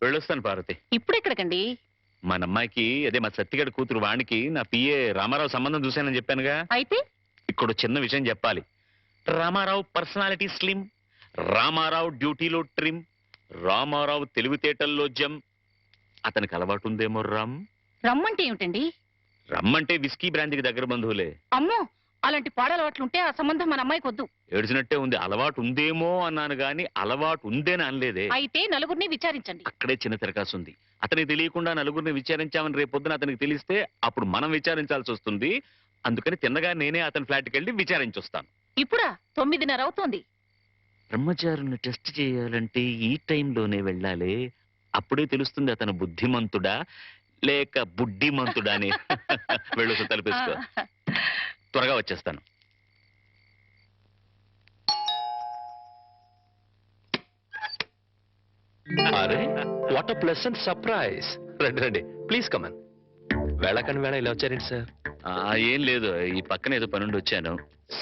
వెళ్ళొస్తాను పార్వతి. ఇప్పుడు ఎక్కడికండి? మన అమ్మాయికి అదే మా సత్తిగడి కూతురు వాణికి నా పిఏ రామారావు సంబంధం చూశానని చెప్పానుగా. అయితే ఇక్కడ చిన్న విషయం చెప్పాలి. రామారావు పర్సనాలిటీ స్లిమ్, రామారావు డ్యూటీలో ట్రిమ్, రామారావు తెలివితేటల్లో జమ్. అతనికి అలవాటు ఉందేమో రమ్మంటే ఏమిటండి? రమ్మంటే విస్కీ బ్రాంతికి దగ్గర బంధువులే. అమ్మో, అలాంటి పాడలవాట్లుంటే ఆ సంబంధం మన అమ్మాయికి వద్దు. ఏడ్చినట్టే ఉంది. అలవాటు ఉందేమో అన్నాను గాని అలవాటు ఉందేని అనలేదే. అయితే నలుగురిని విచారించండి. అక్కడే చిన్న తిరకాసు ఉంది. అతనికి తెలియకుండా నలుగురిని విచారించామని రేపొద్దున అతనికి తెలిస్తే అప్పుడు మనం విచారించాల్సి వస్తుంది. అందుకని తిన్నగా నేనే అతని ఫ్లాట్కి వెళ్ళి విచారించొస్తాను. ఇప్పుడా? 9:30 అవుతోంది. బ్రహ్మచారుని టెస్ట్ చేయాలంటే ఈ టైంలోనే వెళ్ళాలి. అప్పుడే తెలుస్తుంది అతను బుద్ధిమంతుడా లేక బుడ్డిమంతుడా అని. వెళ్ళు, తలపేసుకో. త్వరగా వచ్చేస్తాను. అరే, వాట్ అ ప్లెసెంట్ సర్ప్రైజ్. రండి రండి, ప్లీజ్ కమన్. వేళకని వేళ ఇలా వచ్చారేంటి సార్? ఏం లేదు, ఈ పక్కన ఏదో పనుండి వచ్చాను.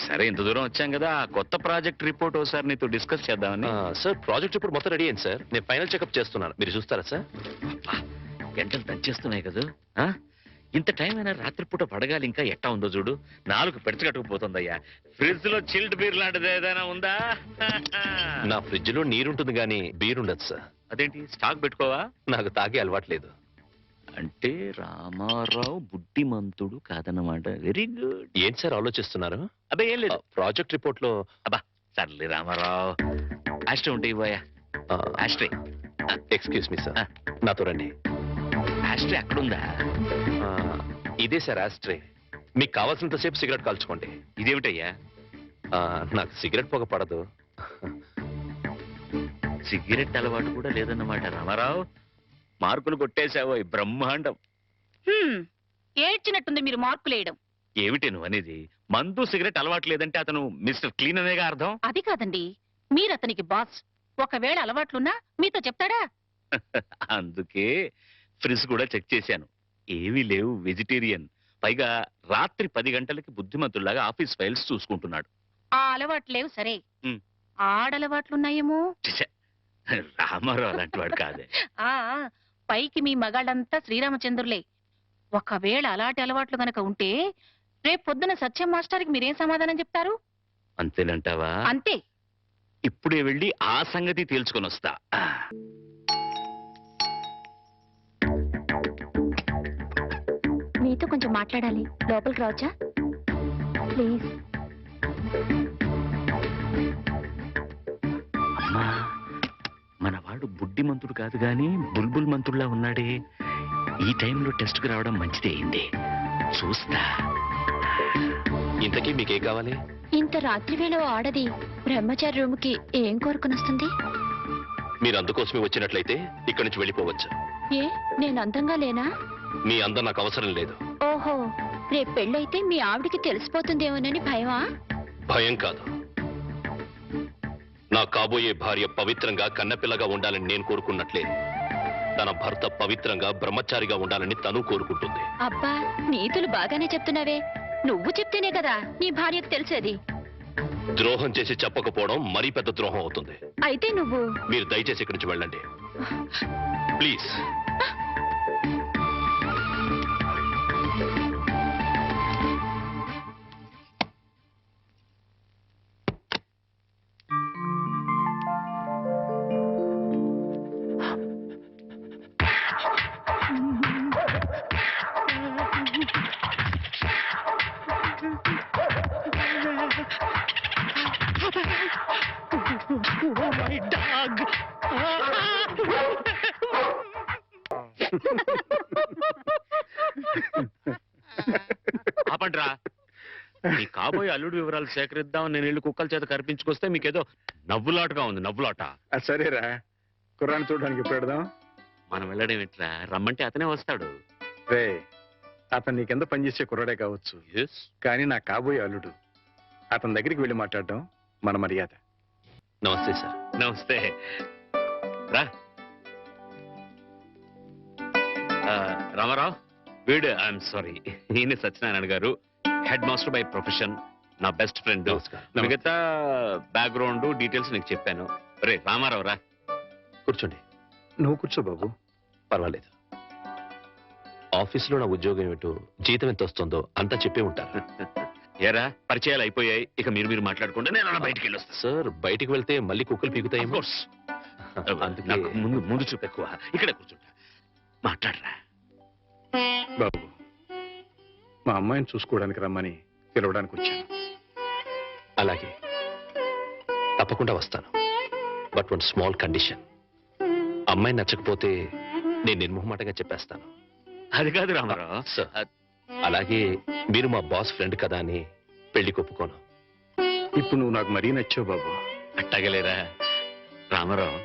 సరే, ఇంత దూరం వచ్చాం కదా, కొత్త ప్రాజెక్ట్ రిపోర్ట్ ఒకసారి నీతో డిస్కస్ చేద్దామని. సార్, ప్రాజెక్ట్ రిపోర్ట్ మొత్తం రెడీ అయింది సార్. నేను ఫైనల్ చెకప్ చేస్తున్నాను, మీరు చూస్తారా సార్? గంటలు దంచేస్తున్నాయి కదా. ఇంత టైం అయినా రాత్రిపూట పడగాలి. ఇంకా ఎట్టా ఉందో చూడు. 4 పెడచగట్టుకుపోతుందయ్యా. ఫ్రిడ్జ్ లో చిల్డ్ బీర్ లాంటిది ఏదైనా ఉందా? నా ఫ్రిడ్జ్ లో నీరుంటుంది కానీ బీర్ ఉండదు సార్. అదేంటి, స్టాక్ పెట్టుకోవా? నాకు తాగే అలవాట్లేదు. అంటే రామారావు బుద్ధిమంతుడు కాదన్నమాట. Very good. ఏంటి సార్ ఆలోచిస్తున్నారు? అబ్బే ఏం లేదు. ప్రాజెక్ట్ రిపోర్ట్ లో అబ్బా సర్లే రామారావు. ఆస్ట్రే ఉంటే ఇవ్వయా. ఆస్ట్రే. ఎక్స్క్యూజ్ మీ సార్, నాతో రండి. ఆస్ట్రే అక్కడుందా? ఇదే సార్ ఆస్ట్రే. మీకు కావాల్సినంతసేపు సిగరెట్ కాల్చుకోండి. ఇదేమిటయ్యా? నాకు సిగరెట్ పొగ పడదు. సిగరెట్ అలవాటు కూడా లేదన్నమాట. రామారావు, మార్కులు కొట్టేశావో బ్రహ్మాండం. ఏడ్చినట్టుంది మీరు మార్కులు వేయడం. ఏమిటి నువ్వు అనేది? మందు సిగరెట్ అలవాటు లేదంటే అతను మిస్టర్ క్లీన్ అనేగా అర్థం. అది కాదండి, మీరు అతనికి బాస్. ఒకవేళ అలవాట్లున్నా మీతో చెప్తాడా? అందుకే ఫ్రిడ్జ్ కూడా చెక్ చేశాను. ఏమీ లేవు, వెజిటేరియన్. పైగా రాత్రి 10 గంటలకి బుద్ధిమంతుల్లాగా ఆఫీస్ ఫైల్స్ చూసుకుంటున్నాడు. ఆ అలవాట్లు లేవు సరే, ఆడలవాట్లున్నాయేమో. రామారావు అలాంటి వాడు కాదే. పైకి మీ మగాళ్ళంతా శ్రీరామచంద్రులే. ఒకవేళ అలాంటి అలవాట్లు గనక ఉంటే రేపు పొద్దున సత్యం మాస్టర్కి మీరేం సమాధానం చెప్తారు? అంతేనంటావా? అంతే. ఇప్పుడే వెళ్ళి ఆ సంగతి తేల్చుకొని వస్తా. మీతో కొంచెం మాట్లాడాలి, లోపలికి రావచ్చా ప్లీజ్? అమ్మా, మనవాడు బుడ్డిమంతుడు కాదు గాని బుల్బుల్ మంతుడులా ఉన్నాడే. ఈ టైంలో టెస్ట్కి రావడం మంచిదే అయింది. చూస్తా. ఇంతకీ మీకేం కావాలి? ఇంత రాత్రి వేళ ఆడది బ్రహ్మచారి రూమ్కి ఏం కోరుకుని వస్తుంది? మీరు అందుకోసమే వచ్చినట్లయితే ఇక్కడి నుంచి వెళ్ళిపోవచ్చు. ఏ, నేను అందంగా లేనా? మీ అందం నాకు అవసరం లేదు. ఓహో, రేపు పెళ్ళైతే మీ ఆవిడికి తెలిసిపోతుందేమోనని భయమా? భయం కాదు. నా కాబోయే భార్య పవిత్రంగా కన్నపిల్లగా ఉండాలని నేను కోరుకున్నట్లే తన భర్త పవిత్రంగా బ్రహ్మచారిగా ఉండాలని తను కోరుకుంటుంది. అబ్బా, నీతులు బాగానే చెప్తున్నావే. నువ్వు చెప్తేనే కదా నీ భార్యకు తెలిసేది. ద్రోహం చేసి చెప్పకపోవడం మరీ పెద్ద ద్రోహం అవుతుంది. అయితే నువ్వు మీరు దయచేసి ఇక్కడి నుంచి వెళ్ళండి ప్లీజ్. ఆపండ్రా. నీ కాబోయే అల్లుడి వివరాలు సేకరిద్దామని నేను ఇల్లు కుక్కల చేత కనిపించుకొస్తే మీకేదో నవ్వులాటగా ఉంది. నవ్వులాట. సరేరా, కుర్రాన్ని చూడడానికి ఎప్పుడు పెడదాం? మనం వెళ్ళడం ఎట్లా? రమ్మంటే అతనే వస్తాడు. రే, అతను నీ కింద పనిచేసే కుర్రాడే కావచ్చు, కానీ నా కాబోయే అల్లుడు. అతని దగ్గరికి వెళ్ళి మాట్లాడడం మన మర్యాద. నమస్తే సార్. నమస్తే. రా. రామారావు, వీడు ఐఎమ్ సారీ, ఈయన సత్యనారాయణ గారు, హెడ్ మాస్టర్ బై ప్రొఫెషన్, నా బెస్ట్ ఫ్రెండ్. మిగతా బ్యాక్గ్రౌండ్ డీటెయిల్స్ నీకు చెప్పాను. రే రామారావు రా. కూర్చోండి. నువ్వు కూర్చో బాబు. పర్వాలేదు. ఆఫీసులో నా ఉద్యోగం ఏమిటో, జీతం ఎంత వస్తుందో అంతా చెప్పే ఉంటారు. ఏరా పరిచయాలు అయిపోయాయి, ఇక మీరు మాట్లాడుకుంటే నేను అలా బయటికి వెళ్ళొస్తాను. సార్, బయటికి వెళ్తే మళ్ళీ కుక్కలు పీకుతాయేమో. అందుకే నాకు ముందు చూపు ఎక్కువ. ఇక్కడే కూర్చుంటా, మాట్లాడరా. బాబు, మా అమ్మాయిని చూసుకోవడానికి రమ్మని పిలవడానికి వచ్చాను. అలాగే, తప్పకుండా వస్తాను. But one small condition. అమ్మాయి నచ్చకపోతే నేను నిర్మోహమాటంగా చెప్పేస్తాను. అది కాదు రామారావు. సార్, అలాగే మీరు మా బాస్ ఫ్రెండ్ కదా అని పెళ్లి ఒప్పుకోను. ఇప్పుడు నువ్వు నాకు మరీ నచ్చావు బాబు. అట్టగలేరా రామారావు.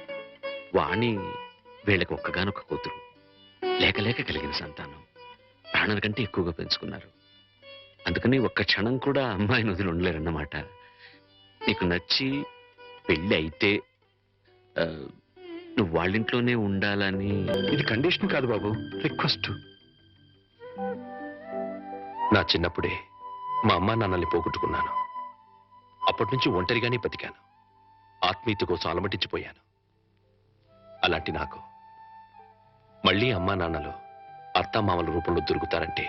వాణి వీళ్ళకి ఒక్కగానొక్క కూతురు, లేక లేక కలిగిన సంతానం. ప్రాణాల కంటే ఎక్కువగా పెంచుకున్నారు. అందుకని ఒక్క క్షణం కూడా అమ్మాయిని వదిలి ఉండలేరన్నమాట. నీకు నచ్చి పెళ్ళి అయితే నువ్వు వాళ్ళింట్లోనే ఉండాలని. ఇది కండిషన్ కాదు బాబు, రిక్వెస్ట్. నా చిన్నప్పుడే మా అమ్మా నాన్నల్ని పోగొట్టుకున్నాను. అప్పటి నుంచి ఒంటరిగానే బతికాను. ఆత్మీయత కోసం అలమటించిపోయాను. అలాంటి నాకు మళ్ళీ అమ్మా నాన్నలు అత్తామామల రూపంలో దొరుకుతారంటే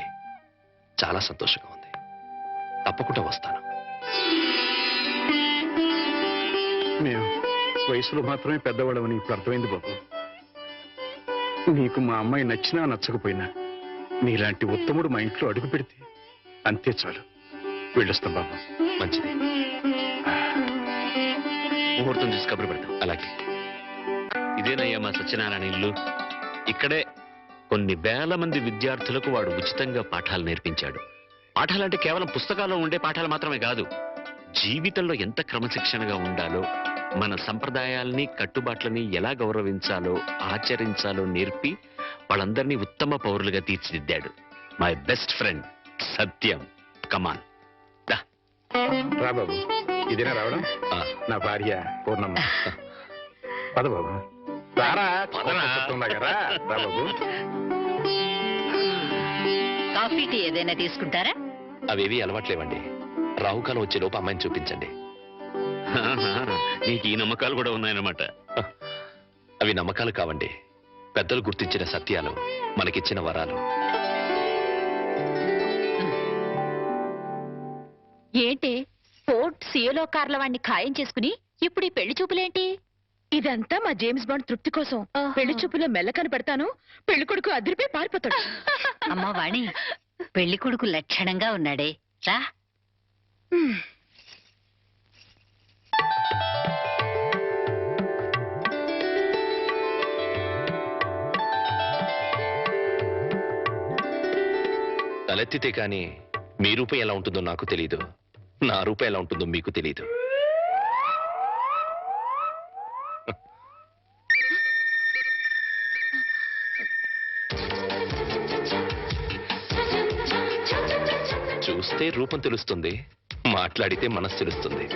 చాలా సంతోషంగా ఉంది. తప్పకుండా వస్తాను. మేము వయసులో మాత్రమే పెద్దవాళ్ళమని ఇప్పుడు అర్థమైంది బాబు. నీకు మా అమ్మాయి నచ్చినా నచ్చకపోయినా నీలాంటి ఉత్తముడు మా ఇంట్లో అడుగు పెడితే అంతే చాలు. వెళ్ళొస్తాం బాబు. మంచిది. ముహూర్తం చూసి కబురు పెడతాం. అలాగే. ఇదేనయ్యా మా సత్యనారాయణ ఇల్లు. ఇక్కడే కొన్ని వేల మంది విద్యార్థులకు వాడు ఉచితంగా పాఠాలు నేర్పించాడు. పాఠాలంటే కేవలం పుస్తకాల్లో ఉండే పాఠాలు మాత్రమే కాదు, జీవితంలో ఎంత క్రమశిక్షణగా ఉండాలో, మన సంప్రదాయాల్ని కట్టుబాట్లని ఎలా గౌరవించాలో ఆచరించాలో నేర్పి వాళ్ళందరినీ ఉత్తమ పౌరులుగా తీర్చిదిద్దాడు. మై బెస్ట్ ఫ్రెండ్ సత్యం. కమాన్ రా బాబు. ఇదేనా రావడం? నా భార్య పూర్ణమ్మ. పద బాబు. రారా. పదరా. రా బాబు. కాఫీ టీ ఏదైనా తీసుకుంటారా? అవేవి అలవాట్లేవండి. రాహుకాలం వచ్చే లోపు అమ్మాయిని చూపించండి. నీకు ఈ నమ్మకాలు కూడా ఉన్నాయన్నమాట. అవి నమ్మకాలు కావండి, పెద్దలు గుర్తించిన సత్యాలు, మనకిచ్చిన వరాలు. ఏంటి ఫోర్ట్ సియోలో కార్ల వాడిని ఖాయం చేసుకుని ఇప్పుడు ఈ పెళ్లి చూపులేంటి? ఇదంతా మా జేమ్స్ బాండ్ తృప్తి కోసం. పెళ్లి చూపులో మెల్ల కనపడతాను, పెళ్లి కొడుకు అదిరిపోయి పారిపోతాడు. అమ్మ వాణి, పెళ్లి కొడుకు లక్షణంగా ఉన్నాడే, రా. తలెత్తితే కానీ మీ రూపం ఎలా ఉంటుందో నాకు తెలీదు, నా రూపం ఎలా ఉంటుందో మీకు తెలీదు. చూస్తే రూపం తెలుస్తుంది, మాట్లాడితే మనసు తెలుస్తుంది.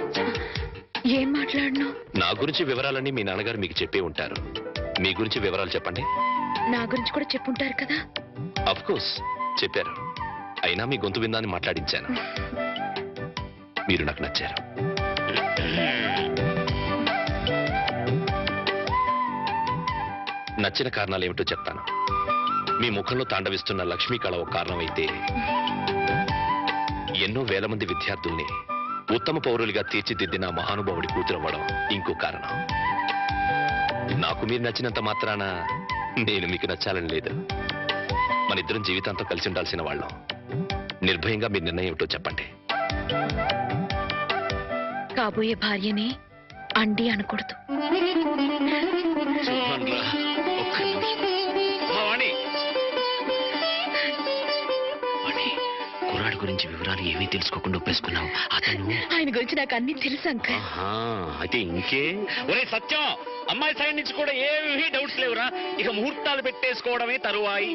ఏం మాట్లాడను? నా గురించి వివరాలన్నీ మీ నాన్నగారు మీకు చెప్పే ఉంటారు. మీ గురించి వివరాలు చెప్పండి. నా గురించి కూడా చెప్పుంటారు కదా. అఫ్ కోర్స్ చెప్పారు. అయినా మీ గొంతు విందాన్ని మాట్లాడించాను. మీరు నాకు నచ్చారు. నచ్చిన కారణాలు ఏమిటో చెప్తాను. మీ ముఖంలో తాండవిస్తున్న లక్ష్మీ కళ ఒక కారణం అయితే, ఎన్నో వేల మంది విద్యార్థుల్ని ఉత్తమ పౌరులుగా తీర్చిదిద్దిన మహానుభావుడి కూతురవ్వడం ఇంకో కారణం. నాకు మీరు నచ్చినంత మాత్రాన నేను మీకు నచ్చాలని లేదు. మన ఇద్దరం జీవితాంతం కలిసి ఉండాల్సిన వాళ్ళం. నిర్భయంగా మీ నిర్ణయం ఏమిటో చెప్పండి. కాబోయే భార్యని అండి అనకూడదు. ఒక్క నిమిషం. అమ్మా వాణి. వాణి, కుర్రాడి గురించి వివరాలు ఏమీ తెలుసుకోకుండా ఒప్పేసుకున్నావు. అతను ఆయన గురించి నాకు అన్ని తెలుసు అంకల్. ఆహా, అయితే ఇంకే. ఒరే సత్యం, అమ్మాయి సైడ్ నుంచి కూడా ఏమీ డౌట్స్ లేవురా. ఇక ముహూర్తాలు పెట్టేసుకోవడమే తరువాయి.